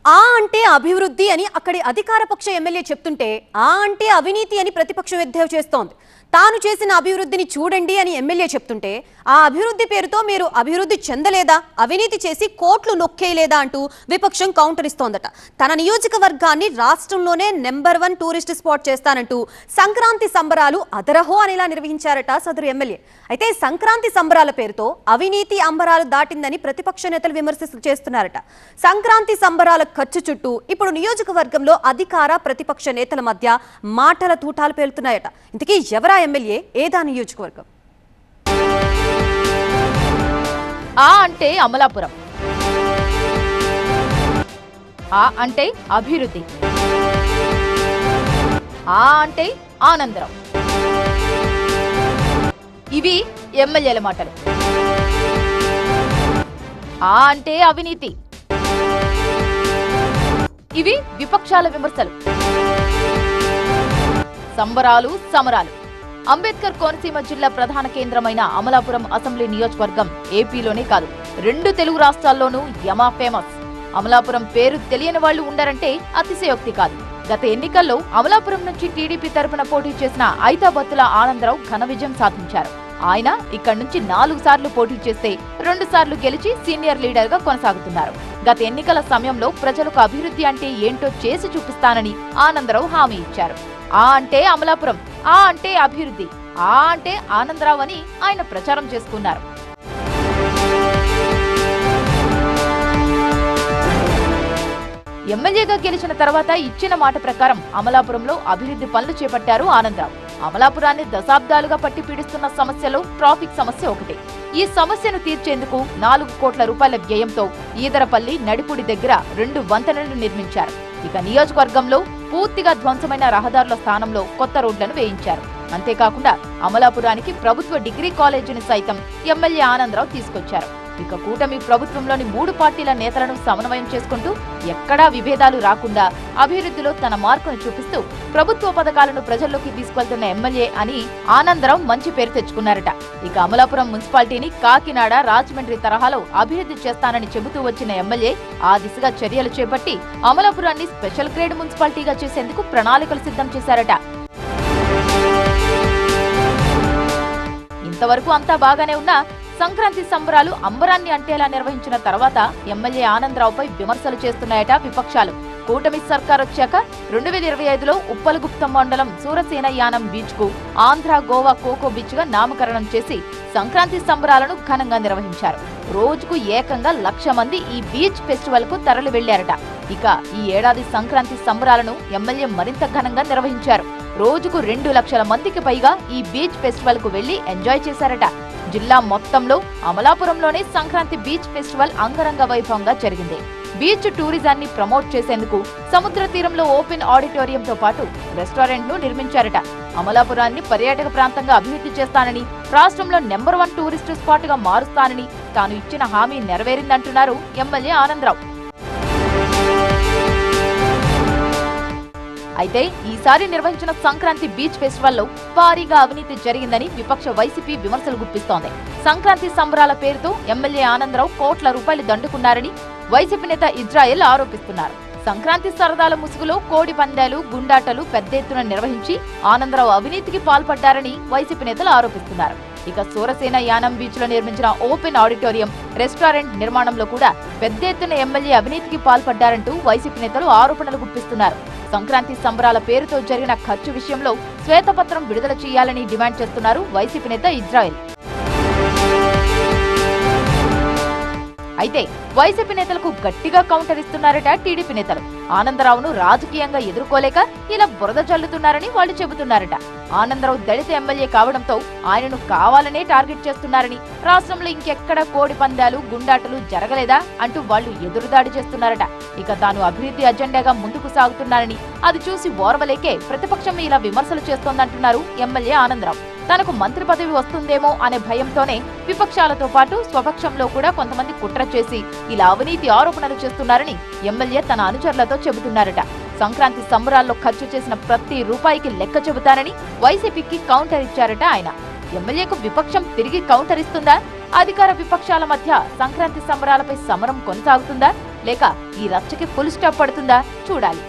ఆ అంటే అభివృద్ధి అని అక్కడి అధికార పక్ష ఎమ్మెల్యే చెప్తుంటే ఆ అంటే అవినీతి అని ప్రతిపక్షం ఎద్దేవా చేస్తోంది. తాను చేసిన అభివృద్ధిని చూడండి అని ఎమ్మెల్యే చెప్తుంటే ఆ అభివృద్ధి పేరుతో మీరు అభివృద్ధి చెందలేదా, అవినీతి చేసి కోట్లు నొక్కేయలేదా అంటూ విపక్షం కౌంటర్ ఇస్తోందట. తన నియోజకవర్గాన్ని రాష్ట్రంలోనే నెంబర్ 1 టూరిస్ట్ స్పాట్ చేస్తానంటూ సంక్రాంతి సంబరాలు అదరహో అనేలా నిర్వహించారట సదరు ఎమ్మెల్యే. అయితే సంక్రాంతి సంబరాల పేరుతో అవినీతి అంబరాలు దాటిందని ప్రతిపక్ష నేతలు విమర్శలు చేస్తున్నారట. సంక్రాంతి సంబరాల ఖర్చు చుట్టూ ఇప్పుడు నియోజకవర్గంలో అధికార ప్రతిపక్ష నేతల మధ్య మాటల తూటాలు పేలుతున్నాయట. ఇంతకీ ఎవరా ఎమ్మెల్యే, ఏదా నియోజకవర్గం? ఆ అంటే అమలాపురం, ఆ అంటే అభివృద్ధి, ఆ అంటే ఆనందరావు. ఇవి ఎమ్మెల్యేల మాటలు. ఆ అంటే అవినీతి, ఇవి విపక్షాల విమర్శలు. సంబరాలు సమరాలు. అంబేద్కర్ కోనసీమ జిల్లా ప్రధాన కేంద్రమైన అమలాపురం అసెంబ్లీ నియోజకవర్గం ఏపీలోనే కాదు, 2 తెలుగు రాష్ట్రాల్లోనూ యమా ఫేమస్. అమలాపురం పేరు తెలియని వాళ్లు ఉండరంటే అతిశయోక్తి కాదు. గత ఎన్నికల్లో అమలాపురం నుంచి టీడీపీ తరపున పోటీ చేసిన ఐతాబత్తుల ఆనందరావు ఘన విజయం సాధించారు. ఆయన ఇక్కడి నుంచి 4 సార్లు పోటీ చేస్తే 2 సార్లు గెలిచి సీనియర్ లీడర్ గా కొనసాగుతున్నారు. గత ఎన్నికల సమయంలో ప్రజలకు అభివృద్ధి అంటే ఏంటో చేసి చూపిస్తానని ఆనందరావు హామీ ఇచ్చారు. ఆ అంటే అమలాపురం, ఆ అంటే అభివృద్ధి, ఆ అంటే ఆనందరావు అని ఆయన ప్రచారం చేసుకున్నారు. ఎమ్మెల్యేగా గెలిచిన తర్వాత ఇచ్చిన మాట ప్రకారం అమలాపురంలో అభివృద్ధి పనులు చేపట్టారు ఆనందరావు. అమలాపురాన్ని దశాబ్దాలుగా పట్టి పీడిస్తున్న సమస్యలో ట్రాఫిక్ సమస్య ఒకటి. ఈ సమస్యను తీర్చేందుకు 4 కోట్ల రూపాయల వ్యయంతో ఈదరపల్లి నడిపుడి దగ్గర 2 వంతెనలు నిర్మించారు. ఇక నియోజకవర్గంలో పూర్తిగా ధ్వంసమైన రహదారుల స్థానంలో కొత్త రోడ్లను వేయించారు. అంతేకాకుండా అమలాపురానికి ప్రభుత్వ డిగ్రీ కాలేజీని సైతం ఎమ్మెల్యే ఆనందరావు తీసుకొచ్చారు. ఇక కూటమి ప్రభుత్వంలోని 3 పార్టీల నేతలను సమన్వయం చేసుకుంటూ ఎక్కడా విభేదాలు రాకుండా అభివృద్ధిలో తన మార్కును చూపిస్తూ ప్రభుత్వ పథకాలను ప్రజల్లోకి తీసుకెళ్తున్న ఎమ్మెల్యే అని ఆనందరావు మంచి పేరు తెచ్చుకున్నారట. ఇక అమలాపురం మున్సిపాలిటీని కాకినాడ, రాజమండ్రి తరహాలో అభివృద్ధి చేస్తానని చెబుతూ వచ్చిన ఎమ్మెల్యే ఆ దిశగా చర్యలు చేపట్టి అమలాపురాన్ని స్పెషల్ గ్రేడ్ మున్సిపాలిటీగా చేసేందుకు ప్రణాళికలు సిద్ధం చేశారట. ఇంతవరకు అంతా బాగానే ఉన్నా సంక్రాంతి సంబరాలు అంబరాన్ని అంటేలా నిర్వహించిన తర్వాత ఎమ్మెల్యే ఆనందరావుపై విమర్శలు చేస్తున్నాయట విపక్షాలు. కూటమి సర్కార్ వచ్చాక 2025లో ఉప్పలగుప్తం మండలం సూరసేన యానం బీచ్ కు ఆంధ్ర గోవా కోకో బీచ్ గా నామకరణం చేసి సంక్రాంతి సంబరాలను ఘనంగా నిర్వహించారు. రోజుకు ఏకంగా 1,00,000 మంది ఈ బీచ్ ఫెస్టివల్ కు తరలి వెళ్లారట. ఇక ఈ ఏడాది సంక్రాంతి సంబరాలను ఎమ్మెల్యే మరింత ఘనంగా నిర్వహించారు. రోజుకు 2 లక్షల మందికి పైగా ఈ బీచ్ ఫెస్టివల్ కు వెళ్లి ఎంజాయ్ చేశారట. జిల్లా మొత్తంలో అమలాపురంలోనే సంక్రాంతి బీచ్ ఫెస్టివల్ అంగరంగ వైభవంగా జరిగింది. బీచ్ టూరిజాన్ని ప్రమోట్ చేసేందుకు సముద్ర తీరంలో ఓపెన్ ఆడిటోరియంతో పాటు రెస్టారెంట్ ను నిర్మించారట. అమలాపురాన్ని పర్యాటక ప్రాంతంగా అభివృద్ధి చేస్తానని, రాష్ట్రంలో నెంబర్ 1 టూరిస్ట్ స్పాట్ గా మారుస్తానని తాను ఇచ్చిన హామీ నెరవేరిందంటున్నారు ఎమ్మెల్యే ఆనందరావు. అయితే ఈసారి నిర్వహించిన సంక్రాంతి బీచ్ ఫెస్టివల్లో భారీగా అవినీతి జరిగిందని విపక్ష వైసీపీ విమర్శలు గుప్పిస్తోంది. సంక్రాంతి సంబరాల పేరుతో ఎమ్మెల్యే ఆనందరావు కోట్ల రూపాయలు దండుకున్నారని వైసీపీ నేత ఇజ్రాయెల్ ఆరోపిస్తున్నారు. సంక్రాంతి సరదాల ముసుగులో కోడి పందాలు, గుండాటలు పెద్ద ఎత్తున నిర్వహించి ఆనందరావు అవినీతికి పాల్పడ్డారని వైసీపీ నేతలు ఆరోపిస్తున్నారు. ఇక సూరసేన యానం బీచ్ లో నిర్మించిన ఓపెన్ ఆడిటోరియం, రెస్టారెంట్ నిర్మాణంలో కూడా పెద్ద ఎత్తున ఎమ్మెల్యే అవినీతికి పాల్పడ్డారంటూ వైసీపీ నేతలు ఆరోపణలు గుప్పిస్తున్నారు. సంక్రాంతి సంబరాల పేరుతో జరిగిన ఖర్చు విషయంలో శ్వేతపత్రం విడుదల చేయాలని డిమాండ్ చేస్తున్నారు వైసీపీ నేత ఇజ్రాయెల్. అయితే వైసీపీ నేతలకు గట్టిగా కౌంటర్ ఇస్తున్నారట టీడీపీ నేతలు. ఆనందరావును రాజకీయంగా ఎదుర్కోలేక ఇలా బురద జల్లుతున్నారని వాళ్ళు చెబుతున్నారట. ఆనందరావు దళిత ఎమ్మెల్యే కావడంతో ఆయనను కావాలనే టార్గెట్ చేస్తున్నారని, రాష్ట్రంలో ఇంకెక్కడ కోడి పందాలు, గుండాటలు జరగలేదా అంటూ వాళ్ళు ఎదురుదాడి చేస్తున్నారట. ఇక తాను అభివృద్ధి అజెండాగా ముందుకు సాగుతున్నారని అది చూసి ఓర్వలేకే ప్రతిపక్షం ఇలా విమర్శలు చేస్తోందంటున్నారు ఎమ్మెల్యే ఆనందరావు. తనకు మంత్రి పదవి వస్తుందేమో అనే భయంతోనే విపక్షాలతో పాటు స్వపక్షంలో కూడా కొంతమంది కుట్ర చేసి ఇలా అవినీతి ఆరోపణలు చేస్తున్నారని ఎమ్మెల్యే తన అనుచరులతో చెబుతున్నారట. సంక్రాంతి సంబరాల్లో ఖర్చు చేసిన ప్రతి రూపాయికి లెక్క చెబుతానని వైసీపీకి కౌంటర్ ఇచ్చారట ఆయన. ఎమ్మెల్యేకు విపక్షం తిరిగి కౌంటర్ ఇస్తుందా? అధికార విపక్షాల మధ్య సంక్రాంతి సంబరాలపై సమరం కొనసాగుతుందా? లేక ఈ రచ్చకి ఫుల్ స్టాప్ పడుతుందా చూడాలి.